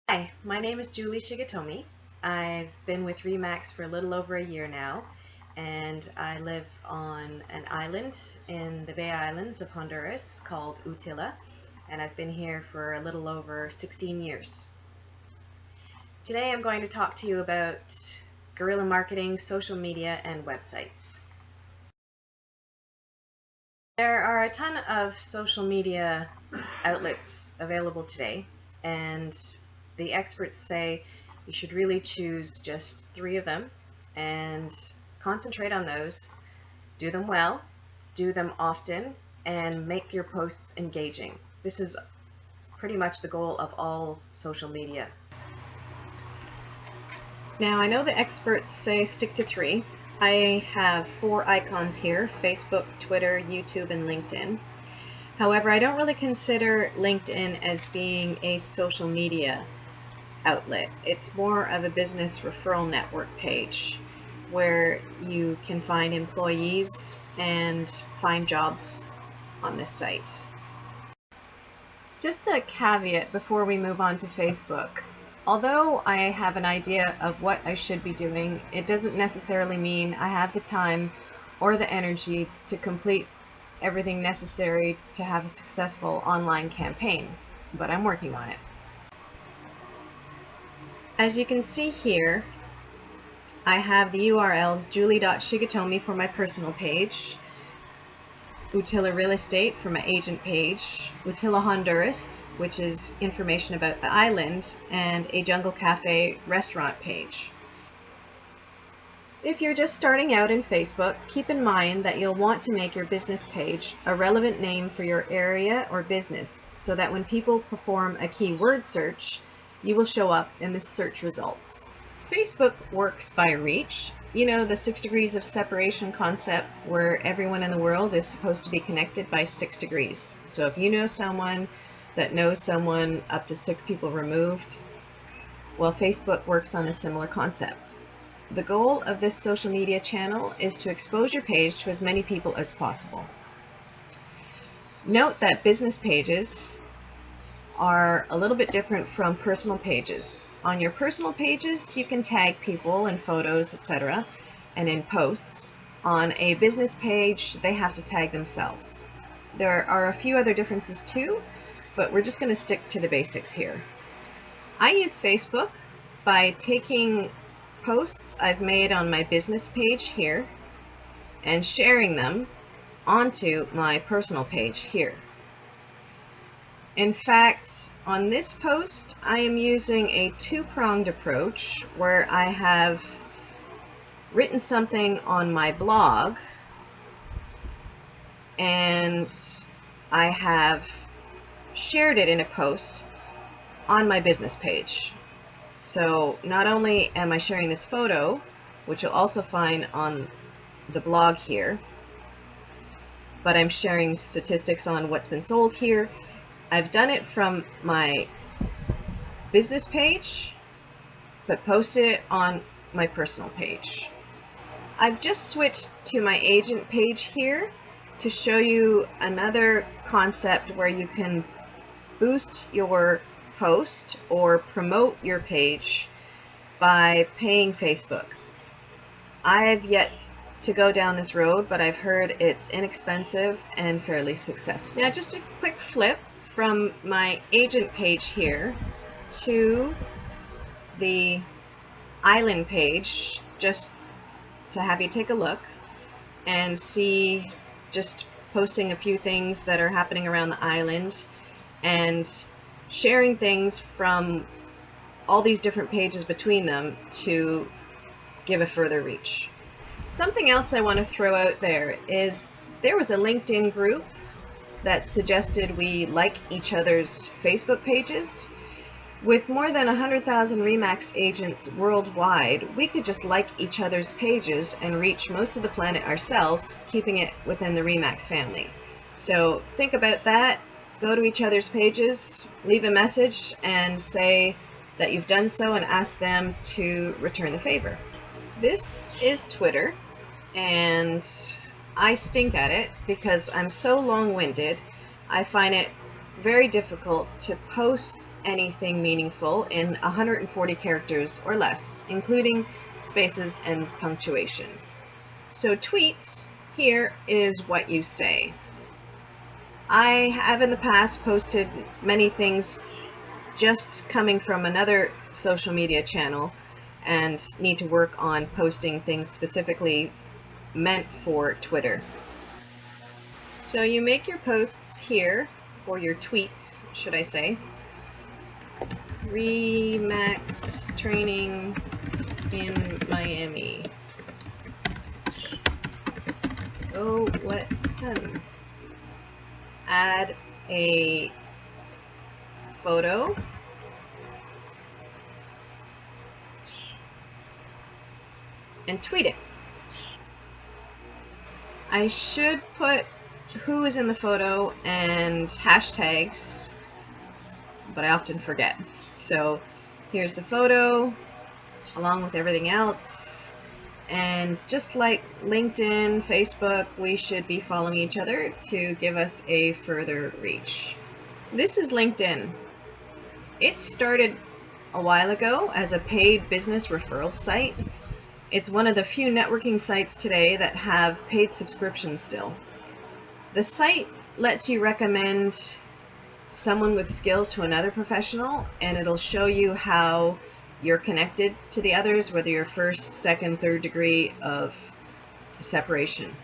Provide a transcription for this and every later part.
Hi, my name is Julie Shigatomi. I've been with Remax for a little over a year now, and I live on an island in the Bay Islands of Honduras called Utila, and I've been here for a little over 16 years. Today I'm going to talk to you about guerrilla marketing, social media, and websites. There are a ton of social media outlets available today, and the experts say you should really choose just 3 of them and concentrate on those, do them well, do them often, and make your posts engaging. This is pretty much the goal of all social media. Now, I know the experts say stick to 3. I have 4 icons here: Facebook, Twitter, YouTube, and LinkedIn. However, I don't really consider LinkedIn as being a social media outlet. It's more of a business referral network page where you can find employees and find jobs on this site. Just a caveat before we move on to Facebook. Although I have an idea of what I should be doing, it doesn't necessarily mean I have the time or the energy to complete everything necessary to have a successful online campaign, but I'm working on it. As you can see here, I have the URLs julie.shigatomi for my personal page, Utila Real Estate for my agent page, Utila Honduras, which is information about the island, and a Jungle Cafe restaurant page. If you're just starting out in Facebook, keep in mind that you'll want to make your business page a relevant name for your area or business so that when people perform a keyword search, you will show up in the search results. Facebook works by reach. You know, the 6 degrees of separation concept where everyone in the world is supposed to be connected by 6 degrees. So if you know someone that knows someone up to 6 people removed, well, Facebook works on a similar concept. The goal of this social media channel is to expose your page to as many people as possible. Note that business pages are a little bit different from personal pages. On your personal pages, you can tag people in photos, etc., and in posts. On a business page, they have to tag themselves. There are a few other differences too, but we're just going to stick to the basics here. I use Facebook by taking posts I've made on my business page here and sharing them onto my personal page here. In fact, on this post, I am using a 2-pronged approach where I have written something on my blog and I have shared it in a post on my business page. So not only am I sharing this photo, which you'll also find on the blog here, but I'm sharing statistics on what's been sold here. I've done it from my business page, but posted it on my personal page. I've just switched to my agent page here to show you another concept where you can boost your post or promote your page by paying Facebook. I've yet to go down this road, but I've heard it's inexpensive and fairly successful. Now, just a quick flip from my agent page here to the island page, just to have you take a look and see, just posting a few things that are happening around the island and sharing things from all these different pages between them to give a further reach. Something else I want to throw out there is there was a LinkedIn group that suggested we like each other's Facebook pages. With more than 100,000 Remax agents worldwide, we could just like each other's pages and reach most of the planet ourselves, keeping it within the Remax family. So think about that. Go to each other's pages, leave a message, and say that you've done so and ask them to return the favor. This is Twitter, and I stink at it because I'm so long-winded. I find it very difficult to post anything meaningful in 140 characters or less, including spaces and punctuation. So tweets here is what you say. I have in the past posted many things just coming from another social media channel and need to work on posting things specifically meant for Twitter. So you make your posts here, or your tweets, should I say. Remax training in Miami. Oh, what fun. Add a photo. And tweet it. I should put who is in the photo and hashtags, but I often forget. So here's the photo along with everything else. And just like LinkedIn, Facebook, we should be following each other to give us a further reach. This is LinkedIn. It started a while ago as a paid business referral site. It's one of the few networking sites today that have paid subscriptions still. The site lets you recommend someone with skills to another professional, and it'll show you how you're connected to the others, whether you're first, second, third degree of separation.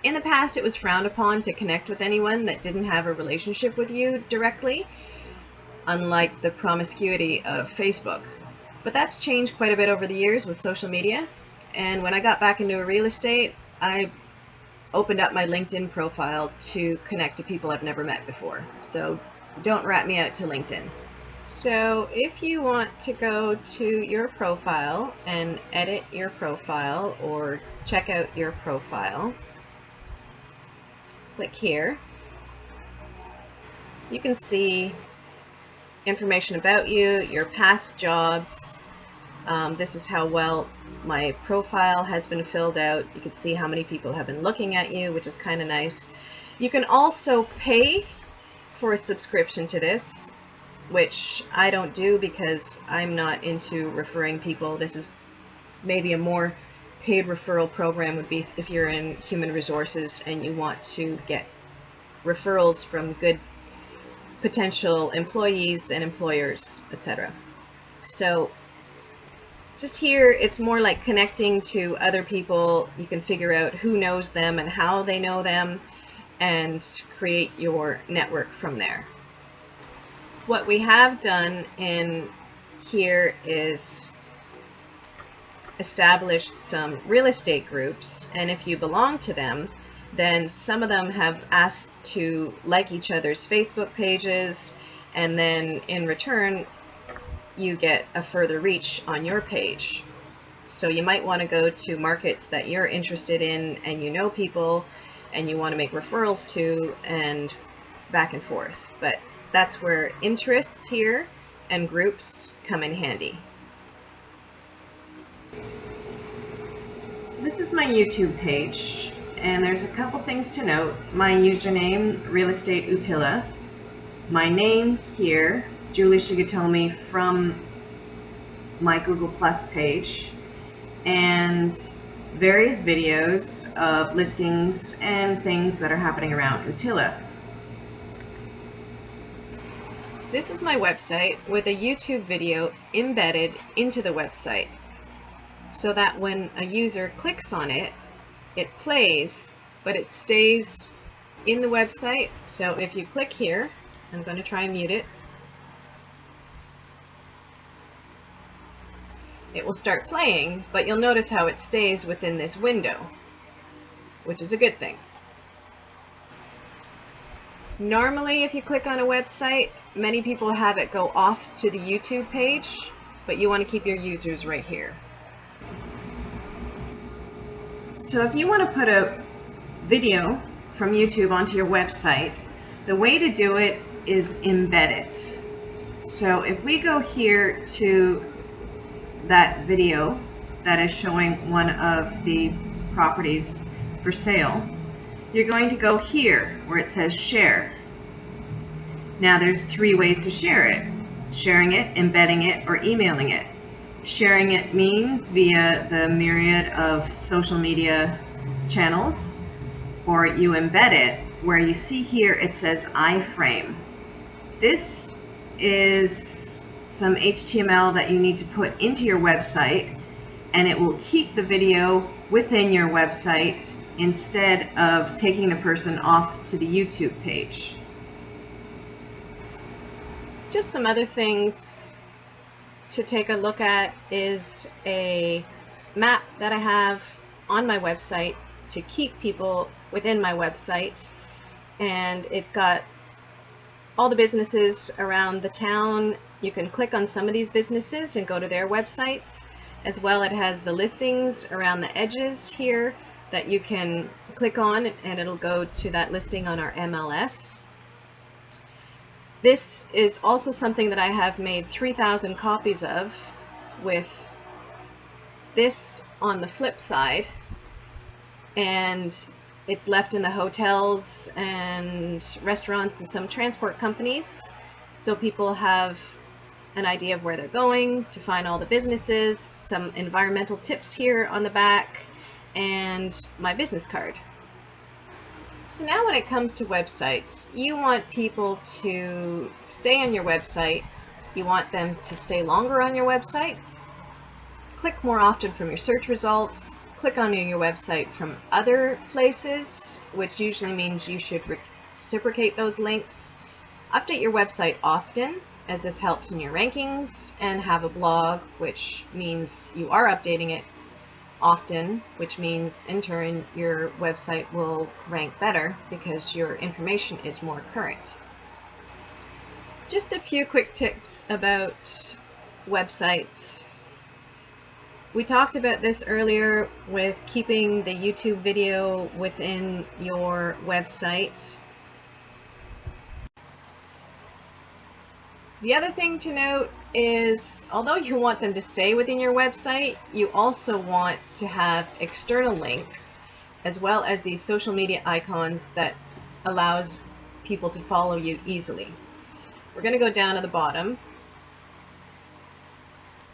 In the past, it was frowned upon to connect with anyone that didn't have a relationship with you directly, unlike the promiscuity of Facebook. But that's changed quite a bit over the years with social media. And when I got back into real estate, I opened up my LinkedIn profile to connect to people I've never met before. So don't rat me out to LinkedIn. So if you want to go to your profile and edit your profile or check out your profile, click here. You can see information about you, your past jobs. This is how well my profile has been filled out. You can see how many people have been looking at you, which is kind of nice. You can also pay for a subscription to this, which I don't do because I'm not into referring people. This is maybe a more paid referral program would be if you're in human resources and you want to get referrals from good potential employees and employers, etc. So just here, it's more like connecting to other people. You can figure out who knows them and how they know them and create your network from there. What we have done in here is established some real estate groups, and if you belong to them, then some of them have asked to like each other's Facebook pages, and then in return you get a further reach on your page. So you might want to go to markets that you're interested in and you know people and you want to make referrals to, and back and forth. But that's where interests here and groups come in handy. So this is my YouTube page, and there's a couple things to note. My username, Real Estate Utila. My name here, Julie Shigatomi, from my Google Plus page, and various videos of listings and things that are happening around Utila. This is my website with a YouTube video embedded into the website, so that when a user clicks on it, it plays, but it stays in the website. So if you click here, I'm going to try and mute it. It will start playing, but you'll notice how it stays within this window, which is a good thing. Normally, if you click on a website, many people have it go off to the YouTube page, but you want to keep your users right here. So if you want to put a video from YouTube onto your website, the way to do it is embed it. So if we go here to that video that is showing one of the properties for sale, you're going to go here where it says share. Now there's three ways to share it: sharing it, embedding it, or emailing it. Sharing it means via the myriad of social media channels, or you embed it where you see here it says iframe. This is some HTML that you need to put into your website, and it will keep the video within your website instead of taking the person off to the YouTube page. Just some other things to take a look at is a map that I have on my website to keep people within my website, and it's got all the businesses around the town. You can click on some of these businesses and go to their websites. As well, it has the listings around the edges here that you can click on, and it'll go to that listing on our MLS. This is also something that I have made 3,000 copies of, with this on the flip side, and it's left in the hotels and restaurants and some transport companies, so people have an idea of where they're going, to find all the businesses, some environmental tips here on the back, and my business card. So now when it comes to websites, you want people to stay on your website, you want them to stay longer on your website, click more often from your search results, click on your website from other places, which usually means you should reciprocate those links, update your website often, as this helps in your rankings, and have a blog, which means you are updating it often, which means in turn your website will rank better because your information is more current. Just a few quick tips about websites. We talked about this earlier with keeping the YouTube video within your website. The other thing to note is, although you want them to stay within your website, you also want to have external links, as well as these social media icons that allows people to follow you easily. We're going to go down to the bottom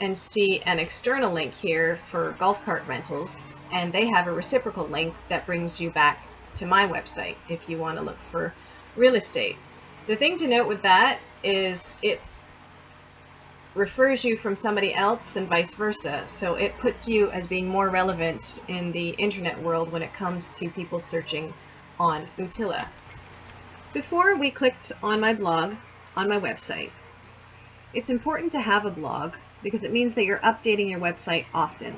and see an external link here for golf cart rentals, and they have a reciprocal link that brings you back to my website if you want to look for real estate. The thing to note with that is it refers you from somebody else and vice versa, so it puts you as being more relevant in the internet world when it comes to people searching on Utila. Before we clicked on my blog on my website, it's important to have a blog because it means that you're updating your website often.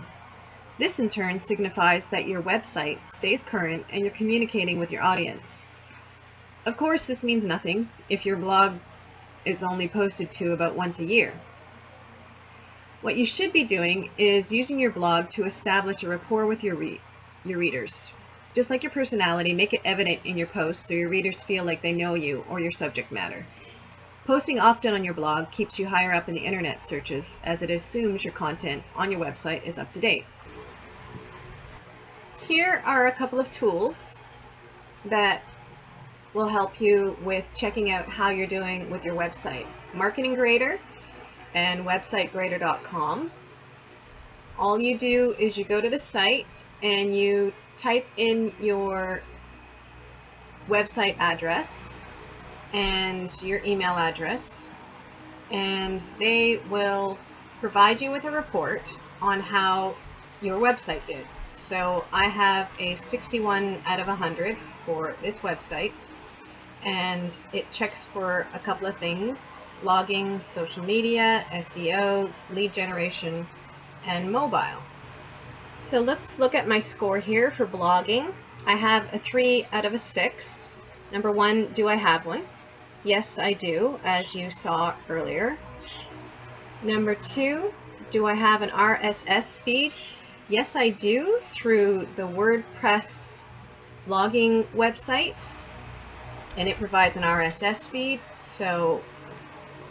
This in turn signifies that your website stays current and you're communicating with your audience. Of course, this means nothing if your blog is only posted to about once a year. What you should be doing is using your blog to establish a rapport with your readers. Just like your personality, make it evident in your posts so your readers feel like they know you or your subject matter. Posting often on your blog keeps you higher up in the internet searches, as it assumes your content on your website is up to date. Here are a couple of tools that will help you with checking out how you're doing with your website. Marketing Grader and websitegrader.com. All you do is you go to the site and you type in your website address and your email address, and they will provide you with a report on how your website did. So I have a 61 out of 100 for this website, and it checks for a couple of things: blogging, social media, SEO, lead generation, and mobile. So let's look at my score here for blogging. I have a 3 out of a 6. Number 1, do I have one? Yes, I do, as you saw earlier. Number 2, do I have an RSS feed? Yes, I do, through the WordPress blogging website, and it provides an RSS feed, so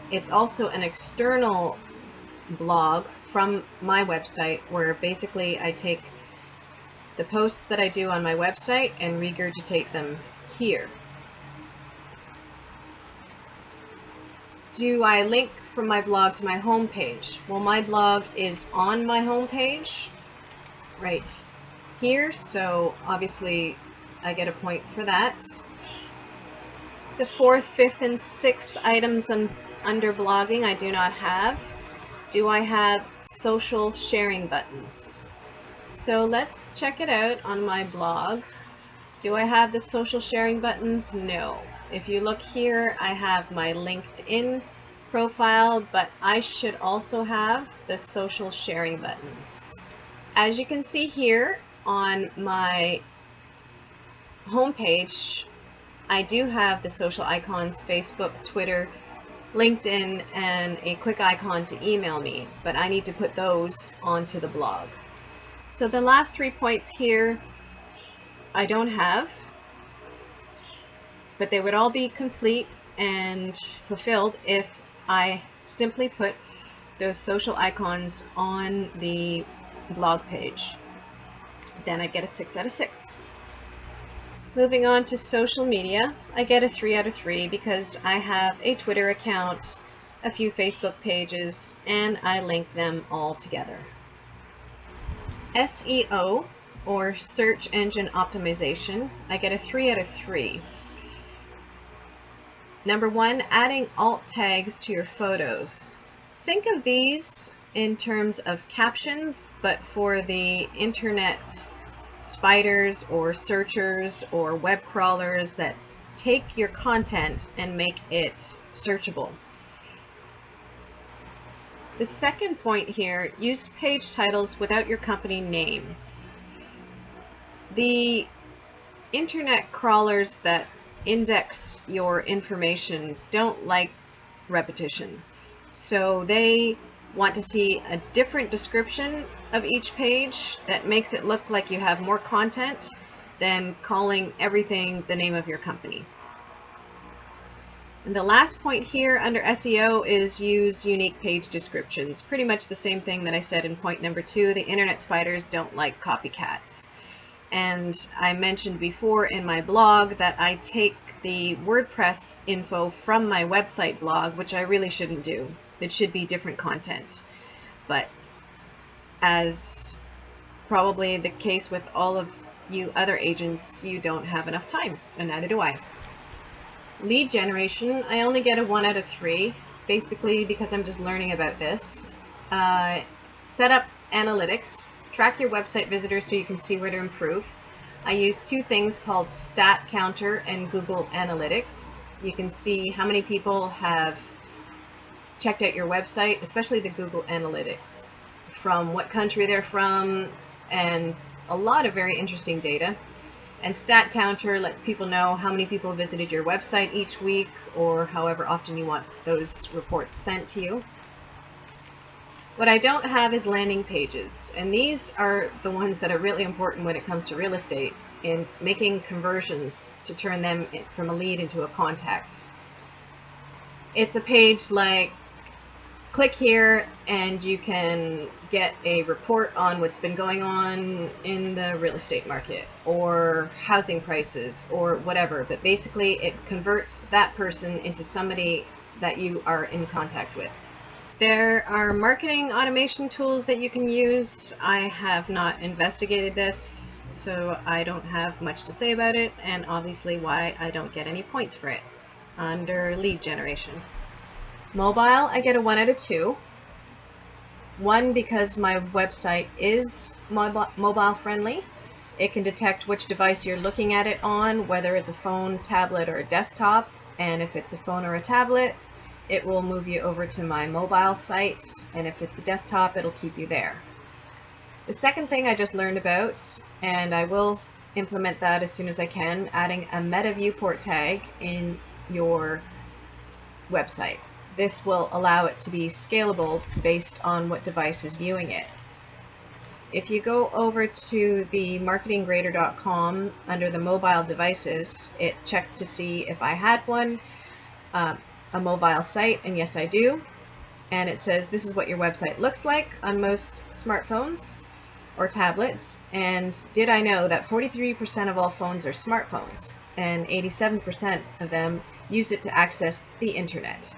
it's also an external blog from my website where basically I take the posts that I do on my website and regurgitate them here. Do I link from my blog to my home page? Well, my blog is on my home page right here, so obviously I get a point for that. The 4th, 5th, and 6th items under blogging I do not have. Do I have social sharing buttons? So let's check it out on my blog. Do I have the social sharing buttons? No. If you look here, I have my LinkedIn profile, but I should also have the social sharing buttons. As you can see here on my homepage, I do have the social icons: Facebook, Twitter, LinkedIn, and a quick icon to email me, but I need to put those onto the blog. So the last 3 points here I don't have, but they would all be complete and fulfilled if I simply put those social icons on the blog page. Then I'd get a 6 out of 6. Moving on to social media, I get a 3 out of 3 because I have a Twitter account, a few Facebook pages, and I link them all together. SEO, or search engine optimization, I get a 3 out of 3. Number 1, adding alt tags to your photos. Think of these in terms of captions, but for the internet spiders or searchers or web crawlers that take your content and make it searchable. The second point here, use page titles without your company name. The internet crawlers that index your information don't like repetition, so they want to see a different description of each page that makes it look like you have more content than calling everything the name of your company. And the last point here under SEO is use unique page descriptions. Pretty much the same thing that I said in point number 2. The internet spiders don't like copycats. And I mentioned before in my blog that I take the WordPress info from my website blog, which I really shouldn't do. It should be different content. But as probably the case with all of you other agents, you don't have enough time, and neither do I. Lead generation, I only get a 1 out of 3, basically because I'm just learning about this. Set up analytics. Track your website visitors so you can see where to improve. I use 2 things called Stat Counter and Google Analytics. You can see how many people have checked out your website, especially the Google Analytics, from what country they're from, and a lot of very interesting data. And Stat Counter lets people know how many people visited your website each week, or however often you want those reports sent to you. What I don't have is landing pages, and these are the ones that are really important when it comes to real estate, in making conversions to turn them from a lead into a contact. It's a page like, click here and you can get a report on what's been going on in the real estate market, or housing prices, or whatever, but basically it converts that person into somebody that you are in contact with. There are marketing automation tools that you can use. I have not investigated this, so I don't have much to say about it, and obviously why I don't get any points for it under lead generation. Mobile, I get a 1 out of 2. 1 because my website is mobile friendly. It can detect which device you're looking at it on, whether it's a phone, tablet, or a desktop, and if it's a phone or a tablet, it will move you over to my mobile site, and if it's a desktop, it'll keep you there. The second thing I just learned about, and I will implement that as soon as I can, adding a meta viewport tag in your website. This will allow it to be scalable based on what device is viewing it. If you go over to the marketinggrader.com under the mobile devices, it checked to see if I had one, a mobile site, and yes I do. And it says this is what your website looks like on most smartphones or tablets. And did I know that 43% of all phones are smartphones, and 87% of them use it to access the internet.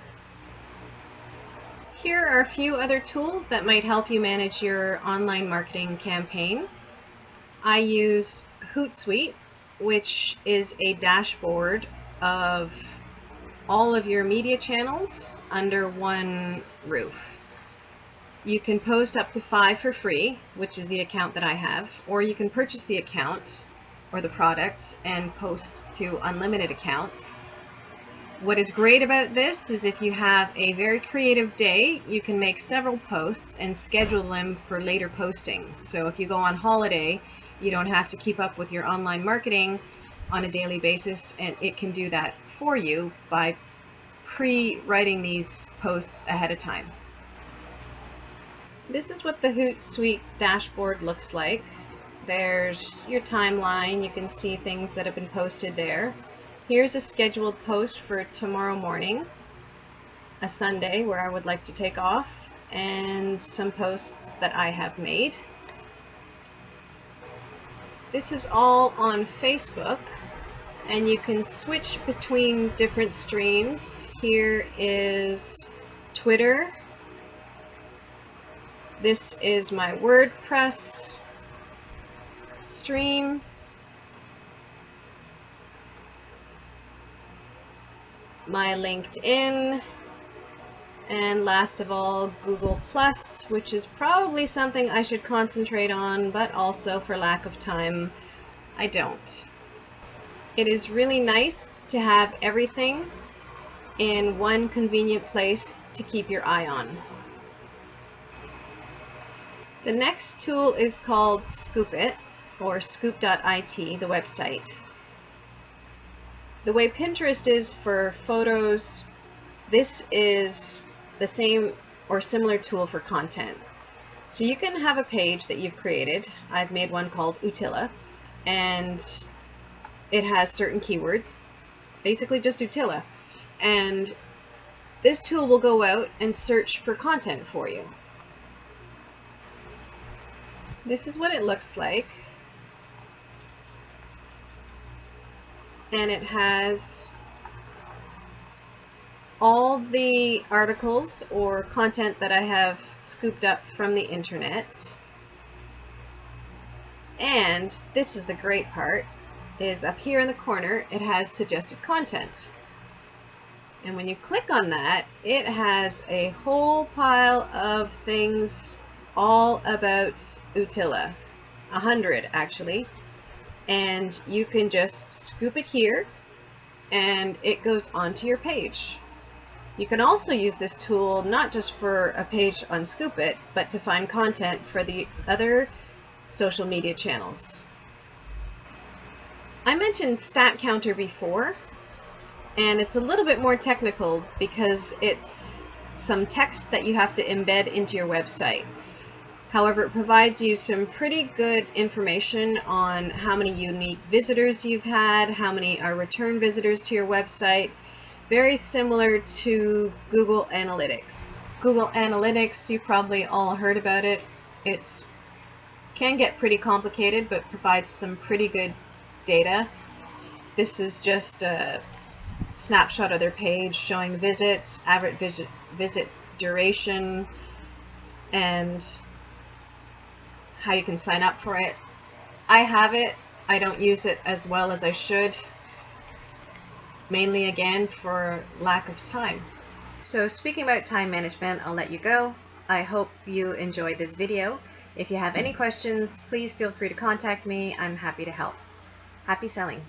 Here are a few other tools that might help you manage your online marketing campaign. I use Hootsuite, which is a dashboard of all of your media channels under one roof. You can post up to 5 for free, which is the account that I have, or you can purchase the account or the product and post to unlimited accounts. What is great about this is if you have a very creative day, you can make several posts and schedule them for later posting. So if you go on holiday, you don't have to keep up with your online marketing on a daily basis, and it can do that for you by pre-writing these posts ahead of time. This is what the Hootsuite dashboard looks like. There's your timeline. You can see things that have been posted there. Here's a scheduled post for tomorrow morning, a Sunday where I would like to take off, and some posts that I have made. This is all on Facebook, and you can switch between different streams. Here is Twitter. This is my WordPress stream. My LinkedIn, and last of all, Google+, which is probably something I should concentrate on, but also for lack of time, I don't. It is really nice to have everything in one convenient place to keep your eye on. The next tool is called Scoop.it, or scoop.it, the website. The way Pinterest is for photos, this is the same or similar tool for content. So you can have a page that you've created. I've made one called Utila, and it has certain keywords, basically just Utila. And this tool will go out and search for content for you. This is what it looks like. And it has all the articles or content that I have scooped up from the internet. And this is the great part, is up here in the corner it has suggested content. And when you click on that, it has a whole pile of things all about Utila, 100 actually. And you can just scoop it here and it goes onto your page. You can also use this tool not just for a page on Scoop.it, but to find content for the other social media channels. I mentioned Stat Counter before, and it's a little bit more technical because it's some text that you have to embed into your website. However, it provides you some pretty good information on how many unique visitors you've had, how many are return visitors to your website, very similar to Google Analytics. Google Analytics, you probably all heard about it. It can get pretty complicated, but provides some pretty good data. This is just a snapshot of their page showing visits, average visit duration, and how you can sign up for it. I have it. I don't use it as well as I should, mainly again for lack of time. So speaking about time management, I'll let you go. I hope you enjoyed this video. If you have any questions, please feel free to contact me. I'm happy to help. Happy selling.